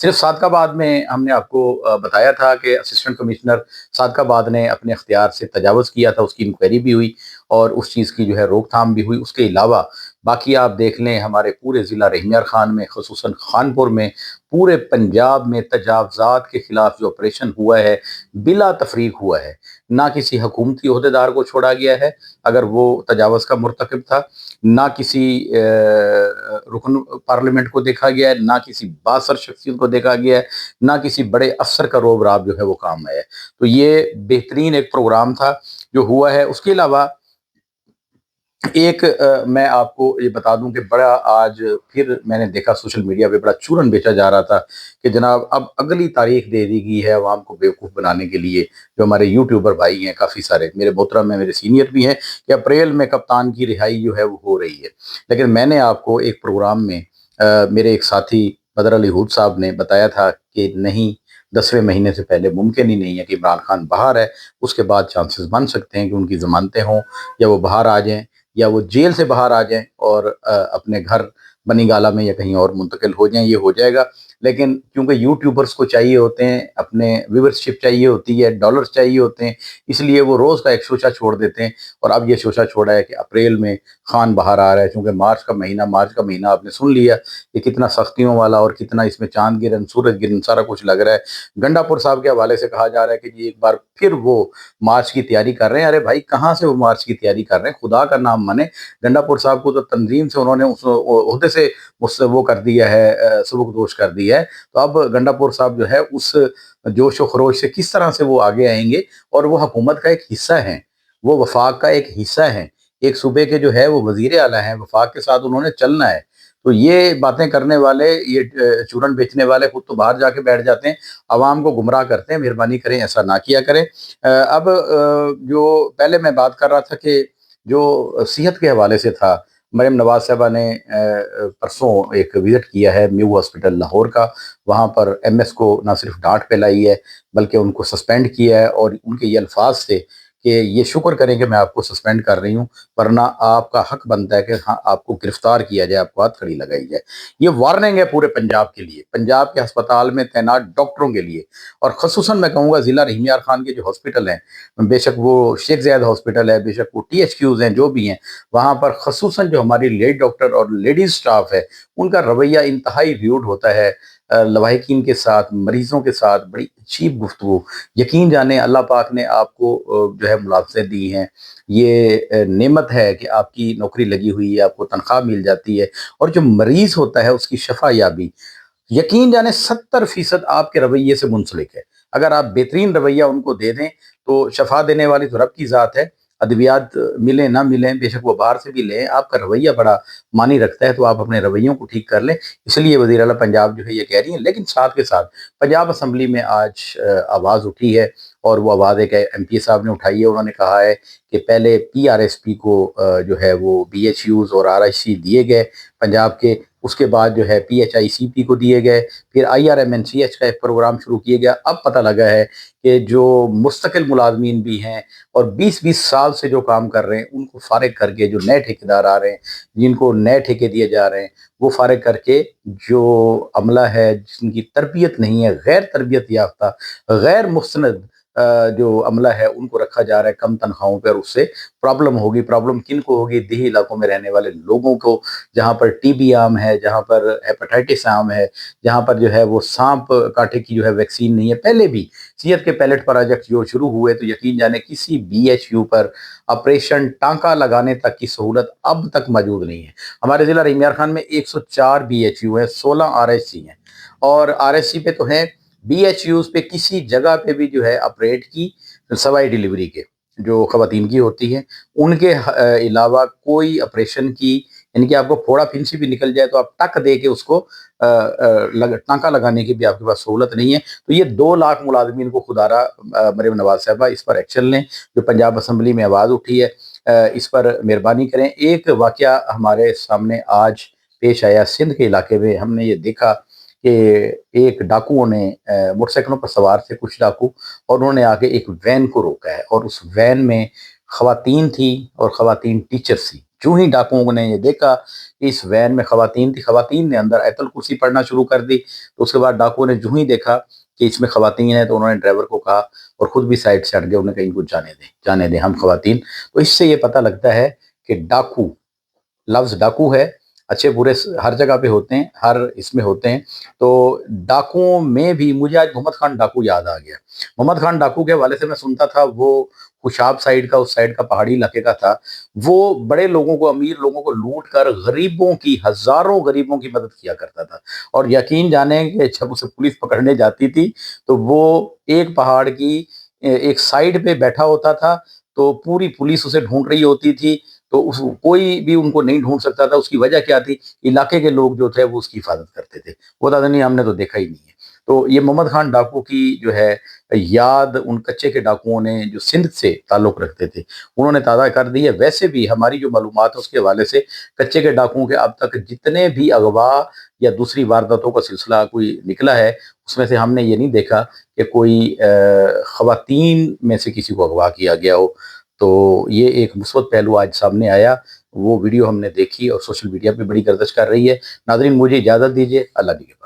صرف صادقاباد میں ہم نے آپ کو بتایا تھا کہ اسسٹنٹ کمشنر صادقاباد نے اپنے اختیار سے تجاوز کیا تھا، اس کی انکوائری بھی ہوئی اور اس چیز کی جو ہے روک تھام بھی ہوئی۔ اس کے علاوہ باقی آپ دیکھ لیں ہمارے پورے ضلع رحیم یار خان میں، خصوصاً خانپور میں، پورے پنجاب میں تجاوزات کے خلاف جو آپریشن ہوا ہے بلا تفریق ہوا ہے۔ نہ کسی حکومتی عہدیدار کو چھوڑا گیا ہے اگر وہ تجاوز کا مرتکب تھا، نہ کسی رکن پارلیمنٹ کو دیکھا گیا ہے، نہ کسی بااثر شخصیت کو دیکھا گیا ہے، نہ کسی بڑے افسر کا روب راب جو ہے وہ کام آیا ہے۔ تو یہ بہترین ایک پروگرام تھا جو ہوا ہے۔ اس کے علاوہ ایک میں آپ کو یہ بتا دوں کہ بڑا آج پھر میں نے دیکھا سوشل میڈیا پہ بڑا چورن بیچا جا رہا تھا کہ جناب اب اگلی تاریخ دے دی گئی ہے عوام کو بیوقوف بنانے کے لیے، جو ہمارے یوٹیوبر بھائی ہیں کافی سارے میرے محترم ہیں، میرے سینئر بھی ہیں، کہ اپریل میں کپتان کی رہائی جو ہے وہ ہو رہی ہے۔ لیکن میں نے آپ کو ایک پروگرام میں میرے ایک ساتھی بدر علی ہود صاحب نے بتایا تھا کہ نہیں، 10ویں مہینے سے پہلے ممکن ہی نہیں ہے کہ عمران خان باہر ہے، اس کے بعد چانسز بن سکتے ہیں کہ ان کی ضمانتیں ہوں یا وہ باہر آ جائیں یا وہ جیل سے باہر آ جائیں اور اپنے گھر بنی گالہ میں یا کہیں اور منتقل ہو جائیں، یہ ہو جائے گا۔ لیکن کیونکہ یوٹیوبرز کو چاہیے ہوتے ہیں، اپنے ویورشپ چاہیے ہوتی ہے، ڈالرز چاہیے ہوتے ہیں، اس لیے وہ روز کا ایک شوشہ چھوڑ دیتے ہیں۔ اور اب یہ شوشہ چھوڑا ہے کہ اپریل میں خان باہر آ رہا ہے، چونکہ مارچ کا مہینہ آپ نے سن لیا کہ کتنا سختیوں والا اور کتنا اس میں چاند گرہن سورج گرہن سارا کچھ لگ رہا ہے۔ گنڈا پور صاحب کے حوالے سے کہا جا رہا ہے کہ جی ایک بار پھر وہ مارچ کی تیاری کر رہے ہیں۔ ارے بھائی کہاں سے وہ مارچ کی تیاری کر رہے ہیں؟ خدا کا نام مانے، گنڈا پور صاحب کو تو تنظیم سے انہوں نے اس عہدے سے وہ کر دیا ہے، سبک دوش کر دیا ہے۔ تو اب گنڈا پور صاحب جو ہے اس جوش و خروش سے کس طرح سے وہ آگے آئیں گے؟ اور وہ حکومت کا ایک حصہ ہیں، وہ وفاق کا ایک حصہ ہیں، ایک صوبے کے جو ہے وہ وزیر اعلیٰ ہیں، وفاق کے ساتھ انہوں نے چلنا ہے۔ تو یہ باتیں کرنے والے، یہ چورن بیچنے والے خود تو باہر جا کے بیٹھ جاتے ہیں، عوام کو گمراہ کرتے ہیں۔ مہربانی کریں ایسا نہ کیا کریں۔ اب جو پہلے میں بات کر رہا تھا کہ جو صحت کے حوالے سے تھا، مریم نواز صاحبہ نے پرسوں ایک وزٹ کیا ہے میو ہاسپٹل لاہور کا، وہاں پر ایم ایس کو نہ صرف ڈانٹ پھیلائی ہے بلکہ ان کو سسپینڈ کیا ہے، اور ان کے یہ الفاظ تھے کہ یہ شکر کریں کہ میں آپ کو سسپینڈ کر رہی ہوں، ورنہ آپ کا حق بنتا ہے کہ ہاں آپ کو گرفتار کیا جائے، آپ کو ہاتھ کھڑی لگائی جائے۔ یہ وارننگ ہے پورے پنجاب کے لیے، پنجاب کے ہسپتال میں تعینات ڈاکٹروں کے لیے، اور خصوصاً میں کہوں گا ضلع رحیم یار خان کے جو ہاسپٹل ہیں، بے شک وہ شیخ زید ہاسپٹل ہے، بے شک وہ ٹی ایچ کیوز ہیں، جو بھی ہیں وہاں پر خصوصاً جو ہماری لیڈی ڈاکٹر اور لیڈیز سٹاف ہے، ان کا رویہ انتہائی ریوڈ ہوتا ہے، لواحقین کے ساتھ، مریضوں کے ساتھ بڑی عجیب گفتگو۔ یقین جانیں اللہ پاک نے آپ کو جو ہے ملازمتیں دی ہیں، یہ نعمت ہے کہ آپ کی نوکری لگی ہوئی ہے، آپ کو تنخواہ مل جاتی ہے، اور جو مریض ہوتا ہے اس کی شفا یابی یقین جانیں 70% آپ کے رویے سے منسلک ہے۔ اگر آپ بہترین رویہ ان کو دے دیں تو شفا دینے والی تو رب کی ذات ہے، ادویات ملیں نہ ملیں، بے شک وہ باہر سے بھی لیں، آپ کا رویہ بڑا معنی رکھتا ہے، تو آپ اپنے رویوں کو ٹھیک کر لیں۔ اس لیے وزیر اعلیٰ پنجاب جو ہے یہ کہہ رہی ہیں، لیکن ساتھ کے ساتھ پنجاب اسمبلی میں آج آواز اٹھی ہے، اور وہ آواز ایک ایم پی صاحب نے اٹھائی ہے۔ انہوں نے کہا ہے کہ پہلے پی آر ایس پی کو جو ہے وہ بی ایچ یوز اور آر آئی سی دیے گئے پنجاب کے، اس کے بعد جو ہے پی ایچ آئی سی پی کو دیے گئے، پھر I R M N C H کا ایک پروگرام شروع کیے گیا۔ اب پتہ لگا ہے کہ جو مستقل ملازمین بھی ہیں اور 20-20 سال سے جو کام کر رہے ہیں ان کو فارغ کر کے جو نئے ٹھیکیدار آ رہے ہیں، جن کو نئے ٹھیکے دیے جا رہے ہیں، وہ فارغ کر کے جو عملہ ہے جن کی تربیت نہیں ہے، غیر تربیت یافتہ، غیر مستند جو عملہ ہے، ان کو رکھا جا رہا ہے کم تنخواہوں پہ، اور اس سے پرابلم ہوگی۔ پرابلم کن کو ہوگی؟ دیہی علاقوں میں رہنے والے لوگوں کو، جہاں پر ٹی بی عام ہے، جہاں پر ہیپاٹائٹس عام ہے، جہاں پر جو ہے وہ سانپ کاٹے کی جو ہے ویکسین نہیں ہے۔ پہلے بھی صحت کے پیلٹ پروجیکٹ جو شروع ہوئے تو یقین جانے کسی بی ایچ یو پر آپریشن ٹانکا لگانے تک کی سہولت اب تک موجود نہیں ہے۔ ہمارے ضلع رحیم یار خان میں 104 بی ایچ یو ہیں، 16 آر ایس سی ہیں، اور آر ایس سی پہ تو ہیں، بی ایچ یوز پہ کسی جگہ پہ بھی جو ہے آپریٹ کی سوائے ڈیلیوری کے جو خواتین کی ہوتی ہیں، ان کے علاوہ کوئی آپریشن کی، یعنی کہ آپ کو پھوڑا پھنسی بھی نکل جائے تو آپ ٹک دے کے اس کو ٹانکا لگانے کی بھی آپ کے پاس سہولت نہیں ہے۔ تو یہ 2 لاکھ ملازمین کو خدارہ مریم نواز صاحبہ اس پر ایکشن لیں، جو پنجاب اسمبلی میں آواز اٹھی ہے اس پر مہربانی کریں۔ ایک واقعہ ہمارے سامنے آج پیش آیا سندھ کے علاقے میں، ہم نے یہ دیکھا کہ ایک ڈاکوؤں نے موٹر سائیکلوں پر سوار تھے کچھ ڈاکو، اور انہوں نے آ کے ایک وین کو روکا ہے، اور اس وین میں خواتین تھی اور خواتین ٹیچرز تھی۔ جو ہی ڈاکوؤں نے یہ دیکھا کہ اس وین میں خواتین تھی، خواتین نے اندر آیت الکرسی پڑھنا شروع کر دی، تو اس کے بعد ڈاکوؤں نے جو ہی دیکھا کہ اس میں خواتین ہیں تو انہوں نے ڈرائیور کو کہا اور خود بھی سائڈ سے ہٹ گئے، انہوں نے کہا ان کو جانے دیں ہم خواتین۔ تو اس سے یہ پتہ لگتا ہے کہ ڈاکو، لفظ ڈاکو ہے، اچھے برے ہر جگہ پہ ہوتے ہیں، ہر اس میں ہوتے ہیں۔ تو ڈاکوؤں میں بھی مجھے آج محمد خان ڈاکو یاد آ گیا۔ محمد خان ڈاکو کے حوالے سے میں سنتا تھا، وہ خوشاب سائیڈ کا، اس سائیڈ کا پہاڑی علاقے کا تھا۔ وہ بڑے لوگوں کو، امیر لوگوں کو لوٹ کر غریبوں کی، ہزاروں غریبوں کی مدد کیا کرتا تھا۔ اور یقین جانیں کہ جب اسے پولیس پکڑنے جاتی تھی تو وہ ایک پہاڑ کی ایک سائیڈ پہ بیٹھا ہوتا تھا، تو پوری پولیس اسے ڈھونڈ رہی ہوتی تھی، تو کوئی بھی ان کو نہیں ڈھونڈ سکتا تھا۔ اس کی وجہ کیا تھی؟ علاقے کے لوگ جو تھے وہ اس کی حفاظت کرتے تھے۔ وہ دادا نہیں، ہم نے تو دیکھا ہی نہیں ہے۔ تو یہ محمد خان ڈاکو کی جو ہے یاد ان کچے کے ڈاکوؤں نے جو سندھ سے تعلق رکھتے تھے انہوں نے تازہ کر دی ہے۔ ویسے بھی ہماری جو معلومات ہے اس کے حوالے سے کچے کے ڈاکوؤں کے اب تک جتنے بھی اغوا یا دوسری وارداتوں کا سلسلہ کوئی نکلا ہے، اس میں سے ہم نے یہ نہیں دیکھا کہ کوئی خواتین میں سے کسی کو اغوا کیا گیا ہو۔ تو یہ ایک مثبت پہلو آج سامنے آیا، وہ ویڈیو ہم نے دیکھی اور سوشل میڈیا پہ بڑی گردش کر رہی ہے۔ ناظرین مجھے اجازت دیجیے، اللہ نگہبان۔